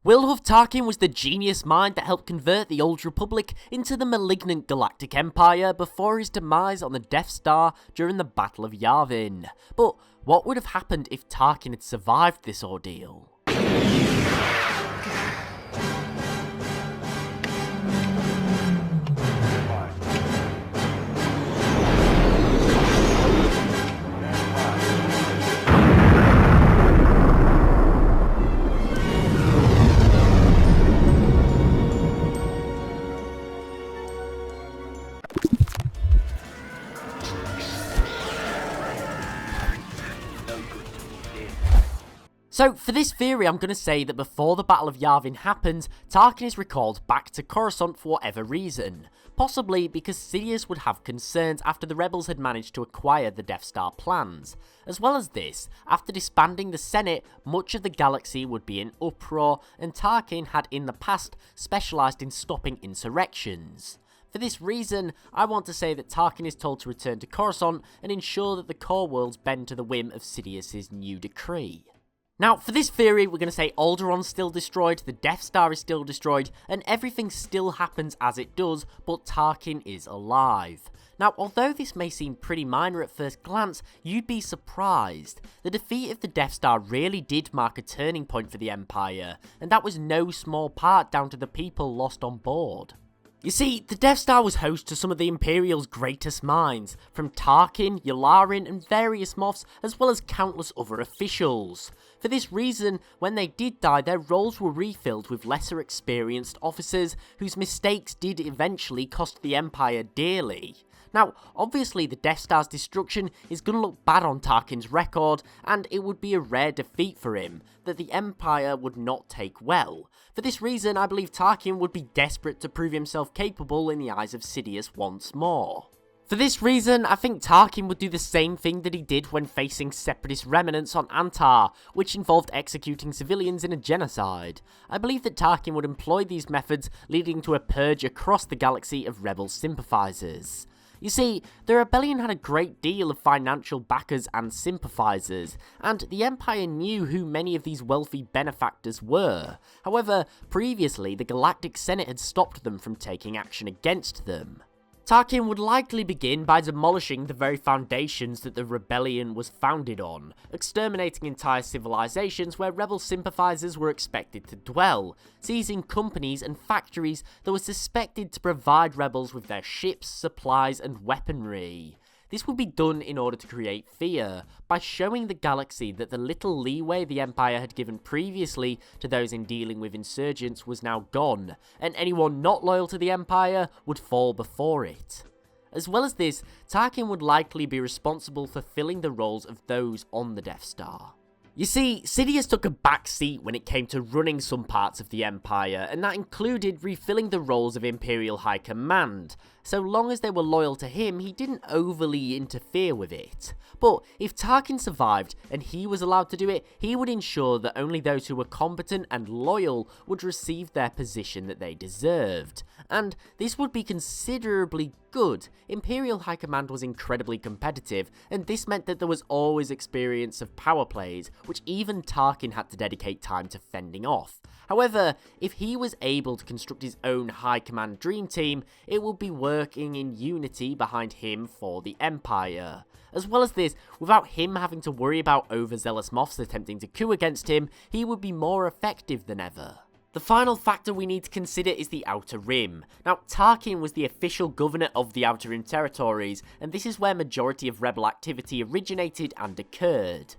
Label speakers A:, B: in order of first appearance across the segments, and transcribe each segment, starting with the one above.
A: Moff Tarkin was the genius mind that helped convert the Old Republic into the malignant Galactic Empire before his demise on the Death Star during the Battle of Yavin. But what would have happened if Tarkin had survived this ordeal? So, for this theory, I'm going to say that before the Battle of Yavin happens, Tarkin is recalled back to Coruscant for whatever reason. Possibly because Sidious would have concerns after the rebels had managed to acquire the Death Star plans. As well as this, after disbanding the Senate, much of the galaxy would be in uproar, and Tarkin had in the past specialised in stopping insurrections. For this reason, I want to say that Tarkin is told to return to Coruscant and ensure that the core worlds bend to the whim of Sidious's new decree. Now, for this theory, we're going to say Alderaan's still destroyed, the Death Star is still destroyed, and everything still happens as it does, but Tarkin is alive. Now, although this may seem pretty minor at first glance, you'd be surprised. The defeat of the Death Star really did mark a turning point for the Empire, and that was no small part down to the people lost on board. You see, the Death Star was host to some of the Imperial's greatest minds, from Tarkin, Yularen, and various Moffs, as well as countless other officials. For this reason, when they did die, their roles were refilled with lesser experienced officers, whose mistakes did eventually cost the Empire dearly. Now, obviously the Death Star's destruction is going to look bad on Tarkin's record, and it would be a rare defeat for him, that the Empire would not take well. For this reason, I believe Tarkin would be desperate to prove himself capable in the eyes of Sidious once more. For this reason, I think Tarkin would do the same thing that he did when facing separatist remnants on Antar, which involved executing civilians in a genocide. I believe that Tarkin would employ these methods, leading to a purge across the galaxy of rebel sympathizers. You see, the rebellion had a great deal of financial backers and sympathizers, and the Empire knew who many of these wealthy benefactors were. However, previously the Galactic Senate had stopped them from taking action against them. Tarkin would likely begin by demolishing the very foundations that the rebellion was founded on, exterminating entire civilizations where rebel sympathizers were expected to dwell, seizing companies and factories that were suspected to provide rebels with their ships, supplies, and weaponry. This would be done in order to create fear, by showing the galaxy that the little leeway the Empire had given previously to those in dealing with insurgents was now gone, and anyone not loyal to the Empire would fall before it. As well as this, Tarkin would likely be responsible for filling the roles of those on the Death Star. You see, Sidious took a back seat when it came to running some parts of the Empire, and that included refilling the roles of Imperial High Command. So long as they were loyal to him, he didn't overly interfere with it. But if Tarkin survived, and he was allowed to do it, he would ensure that only those who were competent and loyal would receive their position that they deserved. And this would be considerably good. Imperial High Command was incredibly competitive, and this meant that there was always experience of power plays, which even Tarkin had to dedicate time to fending off. However, if he was able to construct his own High Command Dream Team, it would be working in unity behind him for the Empire. As well as this, without him having to worry about overzealous Moffs attempting to coup against him, he would be more effective than ever. The final factor we need to consider is the Outer Rim. Now, Tarkin was the official governor of the Outer Rim territories, and this is where majority of rebel activity originated and occurred.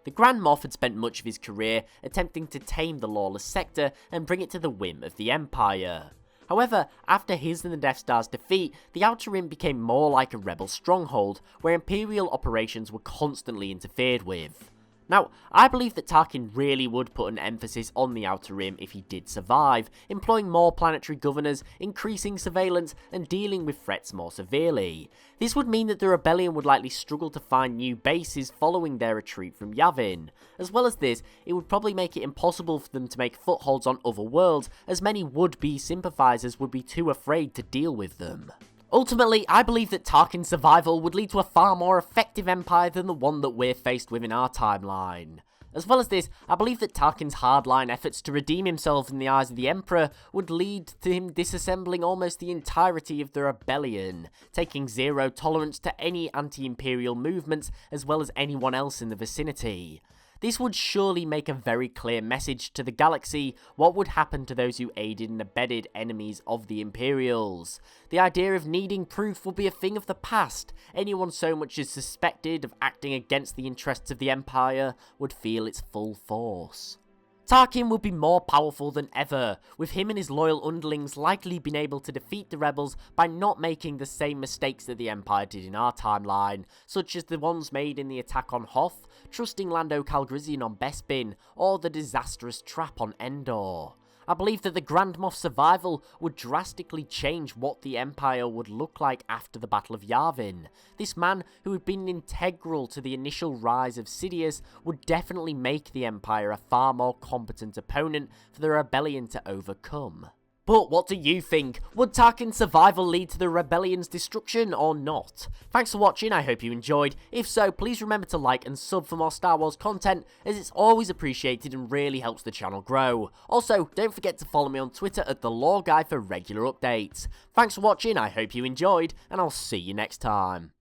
A: The Grand Moff had spent much of his career attempting to tame the lawless sector and bring it to the whim of the Empire. However, after his and the Death Star's defeat, the Outer Rim became more like a rebel stronghold, where Imperial operations were constantly interfered with. Now, I believe that Tarkin really would put an emphasis on the Outer Rim if he did survive, employing more planetary governors, increasing surveillance, and dealing with threats more severely. This would mean that the rebellion would likely struggle to find new bases following their retreat from Yavin. As well as this, it would probably make it impossible for them to make footholds on other worlds, as many would-be sympathizers would be too afraid to deal with them. Ultimately, I believe that Tarkin's survival would lead to a far more effective empire than the one that we're faced with in our timeline. As well as this, I believe that Tarkin's hardline efforts to redeem himself in the eyes of the Emperor would lead to him disassembling almost the entirety of the rebellion, taking zero tolerance to any anti-imperial movements as well as anyone else in the vicinity. This would surely make a very clear message to the galaxy what would happen to those who aided and abetted enemies of the Imperials. The idea of needing proof would be a thing of the past. Anyone so much as suspected of acting against the interests of the Empire would feel its full force. Tarkin would be more powerful than ever, with him and his loyal underlings likely being able to defeat the rebels by not making the same mistakes that the Empire did in our timeline, such as the ones made in the attack on Hoth, trusting Lando Calrissian on Bespin, or the disastrous trap on Endor. I believe that the Grand Moff's survival would drastically change what the Empire would look like after the Battle of Yavin. This man, who had been integral to the initial rise of Sidious, would definitely make the Empire a far more competent opponent for the rebellion to overcome. But what do you think? Would Tarkin's survival lead to the rebellion's destruction or not? Thanks for watching, I hope you enjoyed. If so, please remember to like and sub for more Star Wars content, as it's always appreciated and really helps the channel grow. Also, don't forget to follow me on Twitter at TheLoreGuy for regular updates. Thanks for watching, I hope you enjoyed, and I'll see you next time.